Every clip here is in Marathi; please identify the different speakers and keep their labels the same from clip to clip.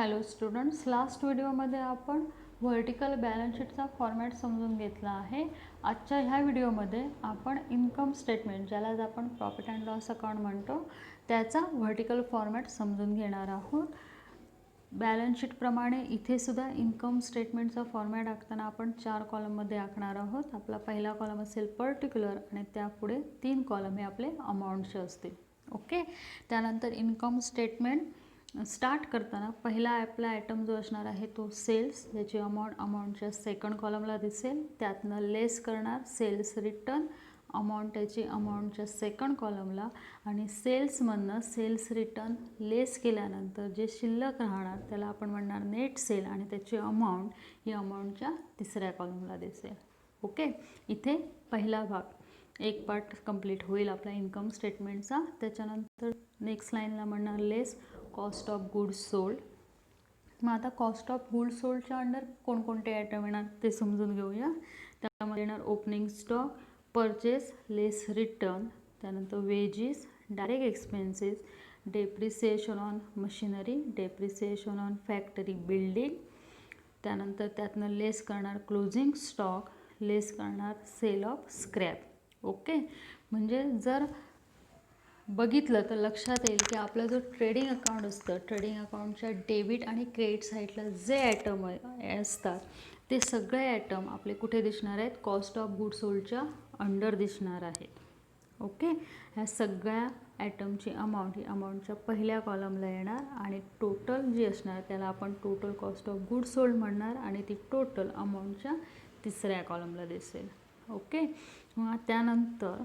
Speaker 1: हॅलो स्टुडंट्स, लास्ट व्हिडिओमध्ये आपण व्हर्टिकल बॅलन्स शीटचा फॉर्मॅट समजून घेतला आहे. आजच्या ह्या व्हिडिओमध्ये आपण इन्कम स्टेटमेंट, ज्याला आपण प्रॉफिट अँड लॉस अकाउंट म्हणतो, त्याचा व्हर्टिकल फॉर्मॅट समजून घेणार आहोत. बॅलन्स शीटप्रमाणे इथे सुद्धा इन्कम स्टेटमेंटचा फॉर्मॅट आखताना आपण 4 कॉलममध्ये आखणार आहोत. आपला पहिला कॉलम असेल पर्टिक्युलर आणि त्यापुढे 3 कॉलम हे आपले अमाऊंटचे असतील. ओके, त्यानंतर इन्कम स्टेटमेंट स्टार्ट करताना पहिला आपला आयटम जो असणार आहे तो सेल्स, ज्याची अमाऊंटच्या सेकंड कॉलमला दिसेल. त्यातनं लेस करणार सेल्स रिटर्न, अमाऊंट त्याची अमाऊंटच्या सेकंड कॉलमला, आणि सेल्समधनं सेल्स रिटर्न लेस केल्यानंतर जे शिल्लक राहणार त्याला आपण म्हणणार नेट सेल, आणि त्याची अमाऊंट ही अमाऊंटच्या तिसऱ्या कॉलमला दिसेल. ओके, इथे पहिला भाग एक पार्ट कंप्लीट होईल आपला इन्कम स्टेटमेंटचा. त्याच्यानंतर नेक्स्ट लाईनला म्हणणार लेस कॉस्ट ऑफ गुड्स सोल्ड. मग आता कॉस्ट ऑफ गुड्स सोल्डच्या अंडर कोणकोणते आयटम येणार ते समजून घेऊया. त्यामध्ये येणार ओपनिंग स्टॉक, परचेस लेस रिटर्न, त्यानंतर wedges, direct expenses, depreciation on machinery, depreciation on factory building, त्यानंतर त्यातनं लेस करणार क्लोजिंग स्टॉक, लेस करणार सेल ऑफ स्क्रॅप. ओके, म्हणजे जर बघितलं तर लक्षात येईल की आपलं जो ट्रेडिंग अकाउंट असतं, ट्रेडिंग अकाउंटच्या डेबिट आणि क्रेडिट साईडला जे आयटम असतात ते सगळे आयटम आपले कुठे दिसणार आहेत? कॉस्ट ऑफ गुड सोल्डच्या अंडर दिसणार आहेत. ओके, ह्या सगळ्या आयटमची अमाऊंट ही अमाऊंटच्या पहिल्या कॉलमला येणार, आणि टोटल जी असणार त्याला आपण total cost of good sold म्हणणार, आणि ती टोटल अमाऊंटच्या तिसऱ्या कॉलमला दिसेल. ओके, मग त्यानंतर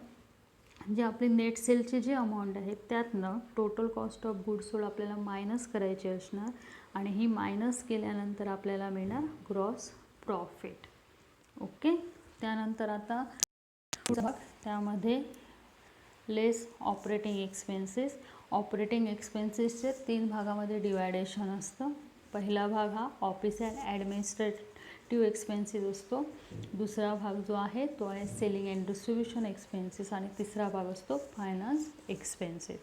Speaker 1: जे आपली नेट सेलची जी अमाऊंट आहे त्यातनं total cost of goods sold आपल्याला मायनस करायची असणार, आणि ही मायनस केल्यानंतर आपल्याला मिळणार ग्रॉस प्रॉफिट. ओके, त्यानंतर आता त्यामध्ये लेस ऑपरेटिंग एक्सपेन्सेस. ऑपरेटिंग एक्सपेन्सेसचे 3 भागामध्ये डिवायडेशन असतं. पहिला भाग हा ऑफिस अँड ॲडमिनिस्ट्रेटिव्ह एक्सपेन्सेस असतो. दुसरा भाग जो आहे तो आहे सेलिंग अँड डिस्ट्रीब्युशन एक्सपेन्सेस, आणि तिसरा भाग असतो फायनान्स एक्सपेन्सेस.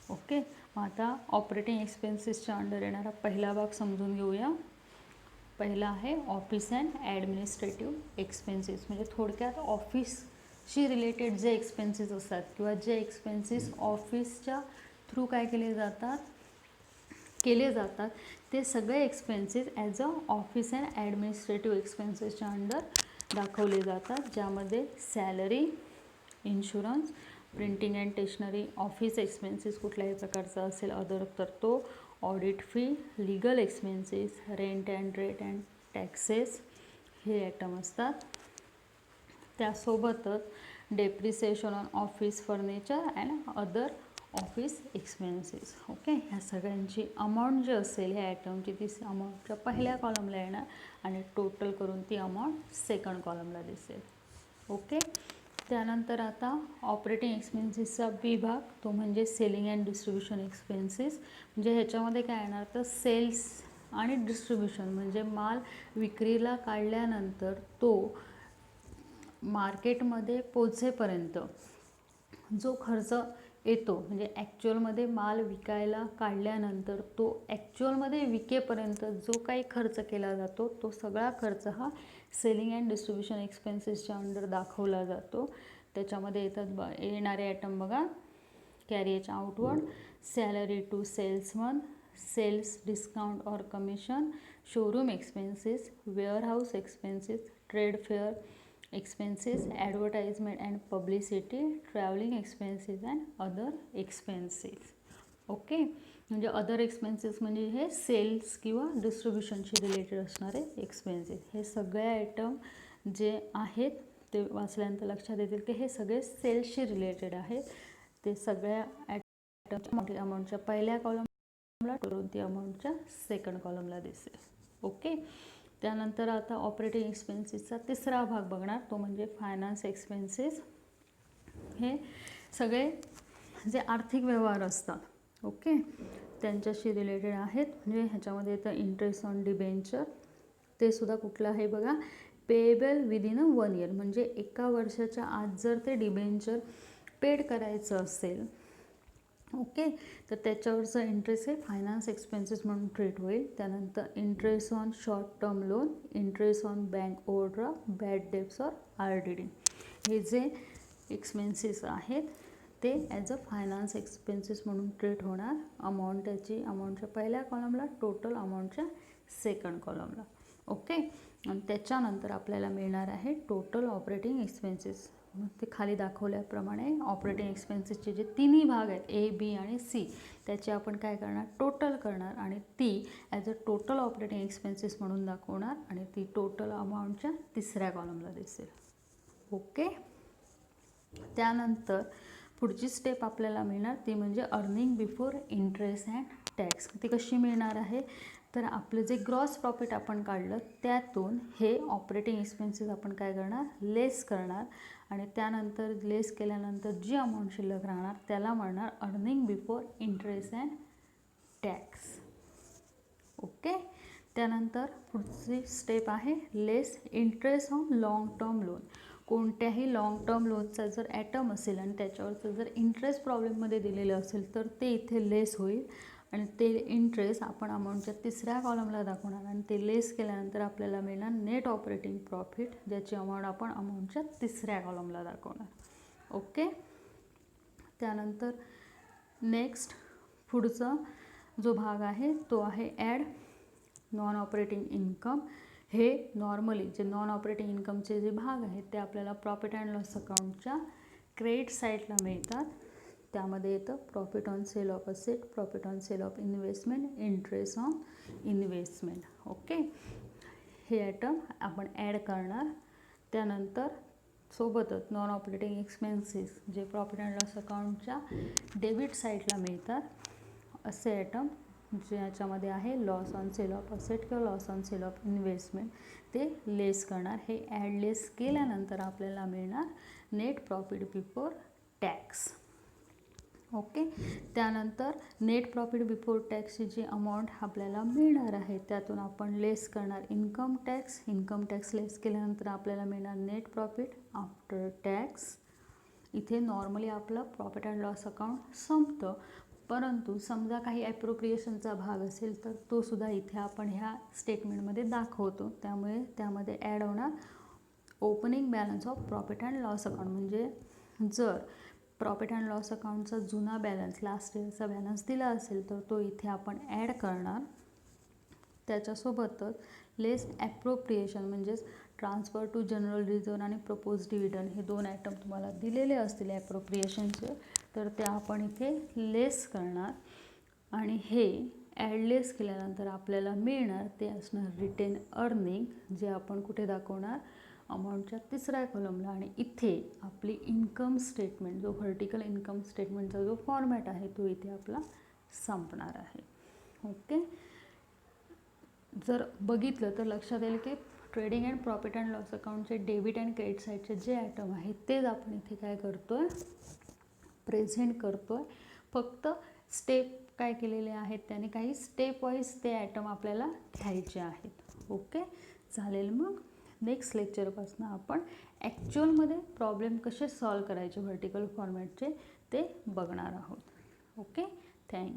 Speaker 1: ओके, मग आता ऑपरेटिंग एक्सपेन्सेसच्या अंडर येणारा पहिला भाग समजून घेऊया. पहिला आहे ऑफिस अँड ॲडमिनिस्ट्रेटिव्ह एक्सपेन्सेस, म्हणजे थोडक्यात ऑफिसशी रिलेटेड जे एक्सपेन्सेस असतात किंवा जे एक्सपेन्सेस ऑफिसच्या थ्रू काय केले जातात ते सगळे expenses as a office and administrative एक्सपेन्सेसच्या अंडर दाखवले जातात, ज्यामध्ये salary, insurance, printing and stationery, office expenses कुठल्याही प्रकारचा असेल अदर तर तो, audit fee, legal expenses, rent and taxes हे आयटम असतात. त्यासोबतच depreciation on office furniture and other office expenses. Okay, ह्या सगळ्यांची अमाऊंट जी असेल ह्या आयटमची ती अमाऊंटच्या पहिल्या कॉलमला येणार, आणि टोटल करून ती अमाऊंट सेकंड कॉलमला दिसेल. ओके, त्यानंतर आता ऑपरेटिंग एक्सपेन्सेसचा विभाग तो म्हणजे सेलिंग अँड डिस्ट्रीब्युशन एक्सपेन्सेस. म्हणजे ह्याच्यामध्ये काय येणार तर सेल्स आणि डिस्ट्रीब्युशन, म्हणजे माल विक्रीला काढल्यानंतर तो मार्केटमध्ये पोचेपर्यंत जो खर्च येतो, म्हणजे ॲक्च्युअलमध्ये माल विकायला काढल्यानंतर तो ॲक्च्युअलमध्ये विकेपर्यंत जो काही खर्च केला जातो तो सगळा खर्च हा सेलिंग अँड डिस्ट्रीब्युशन एक्सपेन्सेसच्या अंडर दाखवला जातो. त्याच्यामध्ये येणारे आयटम बघा: carriage outward, salary to salesman, sales discount or commission, showroom expenses, warehouse expenses, trade fair expenses, advertisement and publicity, travelling expenses and other expenses. Okay, म्हणजे अदर एक्सपेन्सेस म्हणजे हे सेल्स किंवा डिस्ट्रीब्युशनशी रिलेटेड असणारे एक्सपेन्सेस. हे सगळे आयटम जे आहेत ते वाचल्यानंतर लक्षात येतील की हे सगळे सेल्सशी रिलेटेड आहेत. ते सगळ्या आयटमच्या अमाऊंटच्या पहिल्या कॉलमला करून ती अमाऊंटच्या सेकंड कॉलमला दिसेल. ओके, त्यानंतर आता ऑपरेटिंग एक्सपेन्सेसचा तिसरा भाग बघणार, तो म्हणजे फायनान्स एक्सपेन्सेस. हे सगळे जे आर्थिक व्यवहार असतात, ओके, त्यांच्याशी रिलेटेड आहेत. म्हणजे ह्याच्यामध्ये येतं इंटरेस्ट ऑन डिबेंचर, ते सुद्धा कुठलं आहे बघा, पेएबल विदिन 1 year, म्हणजे 1 वर्षाच्या आत जर ते डिबेंचर पेड करायचं असेल ओके. तर त्याच्यावरचं इंटरेस्ट हे फायनान्स एक्सपेन्सेस म्हणून ट्रीट होईल. त्यानंतर interest on short term loan, interest on bank overdraft, bad debts और RDD, हे जे एक्सपेन्सेस आहेत ते ॲज अ फायनान्स एक्सपेन्सेस म्हणून ट्रीट होणार. अमाऊंट त्याची अमाऊंटच्या पहिल्या कॉलमला, टोटल अमाऊंटच्या सेकंड कॉलमला. ओके. आणि त्याच्यानंतर आपल्याला मिळणार आहे टोटल ऑपरेटिंग एक्सपेन्सेस. मग ते खाली दाखवल्याप्रमाणे ऑपरेटिंग एक्सपेन्सेसचे जे तिन्ही भाग आहेत A, B आणि C, त्याचे आपण काय करणार, टोटल करणार आणि ती as a total operating expenses म्हणून दाखवणार आणि ती टोटल अमाऊंटच्या तिसऱ्या कॉलमला दिसेल. ओके. त्यानंतर पुढची स्टेप आपल्याला मिळणार ती म्हणजे earning before interest and tax. ती कशी मिळणार आहे, तर आपलं जे ग्रॉस प्रॉफिट आपण काढलं त्यातून हे ऑपरेटिंग एक्सपेन्सेस आपण काय करणार, लेस करणार आणि त्यानंतर लेस केल्यानंतर जी अमाऊंट शिल्लक राहणार त्याला म्हणणार earning before interest and tax. Okay. त्यानंतर पुढची स्टेप आहे less interest on long term loan. कोणत्याही लाँग टर्म लोनचा जर ॲटम असेल आणि त्याच्यावरचं जर इंटरेस्ट प्रॉब्लेममध्ये दिलेलं असेल तर ते इथे लेस होईल आणि ते इंटरेस्ट आपण अमाऊंटच्या तिसऱ्या कॉलमला दाखवणार आणि ते लेस केल्यानंतर आपल्याला मिळणार नेट ऑपरेटिंग प्रॉफिट, ज्याची अमाऊंट आपण अमाऊंटच्या तिसऱ्या कॉलमला दाखवणार. ओके. त्यानंतर नेक्स्ट पुढचा जो भाग आहे तो आहे ॲड नॉन ऑपरेटिंग इन्कम. हे नॉर्मली जे नॉन ऑपरेटिंग इन्कमचे जे भाग आहेत ते आपल्याला प्रॉफिट अँड लॉस अकाउंटच्या क्रेडिट साईडला मिळतात. त्यामध्ये येतं profit on sale of asset, profit on sale of investment, interest on investment. Okay. हे आयटम आपण ॲड करणार. त्यानंतर सोबतच नॉन ऑपरेटिंग एक्सपेन्सेस जे प्रॉफिट अँड लॉस अकाउंटच्या डेबिट साईडला मिळतात असे आयटम ज्याच्यामध्ये आहे loss on sale of asset किंवा loss on sale of investment, ते लेस करणार. हे ॲड लेस केल्यानंतर आपल्याला मिळणार net profit before tax. Okay. त्यानंतर नेट प्रॉफिट बिफोर टॅक्सची जी अमाऊंट आपल्याला मिळणार आहे त्यातून आपण लेस करणार इन्कम टॅक्स. इन्कम टॅक्स लेस केल्यानंतर आपल्याला मिळणार नेट प्रॉफिट आफ्टर टॅक्स. इथे नॉर्मली आपलं प्रॉफिट अँड लॉस अकाउंट संपतं, परंतु समजा काही ॲप्रोप्रिएशनचा भाग असेल तर तो सुद्धा इथे आपण ह्या स्टेटमेंटमध्ये दाखवतो. त्यामुळे त्यामध्ये ॲड होणार opening balance of profit and loss account. म्हणजे जर प्रॉफिट अँड लॉस अकाउंटचा जुना बॅलन्स, लास्ट इयरचा बॅलन्स दिला असेल तर तो इथे आपण ॲड करणार. त्याच्यासोबतच लेस ॲप्रोप्रिएशन म्हणजेच ट्रान्सफर टू जनरल रिझर्व्ह आणि प्रपोज डिव्हिडंड, हे दोन आयटम तुम्हाला दिलेले असतील ॲप्रोप्रिएशनचे, तर ते आपण इथे लेस करणार आणि हे ॲडलेस केल्यानंतर आपल्याला मिळणार ते असणार रिटेन अर्निंग, जे आपण कुठे दाखवणार अमाऊंटच्या तिसऱ्या कॉलमला. आणि इथे आपली इन्कम स्टेटमेंट, जो व्हर्टिकल इन्कम स्टेटमेंटचा जो फॉर्मॅट आहे तो इथे आपला संपणार आहे. ओके. जर बघितलं तर लक्षात येईल की trading and profit and loss अकाउंटचे डेबिट अँड क्रेडिट साईडचे जे आयटम आहेत तेच आपण इथे काय करतो आहे, प्रेझेंट करतो आहे. फक्त स्टेप काय केलेले आहेत त्याने काही स्टेप वाईज ते आयटम आपल्याला घ्यायचे आहेत. ओके. चालेल. मग नेक्स्ट लेक्चरपासून आपण ॲक्च्युअलमध्ये प्रॉब्लेम कसे सॉल्व करायचे व्हर्टिकल फॉर्मॅटचे ते बघणार आहोत. ओके. थँक्यू.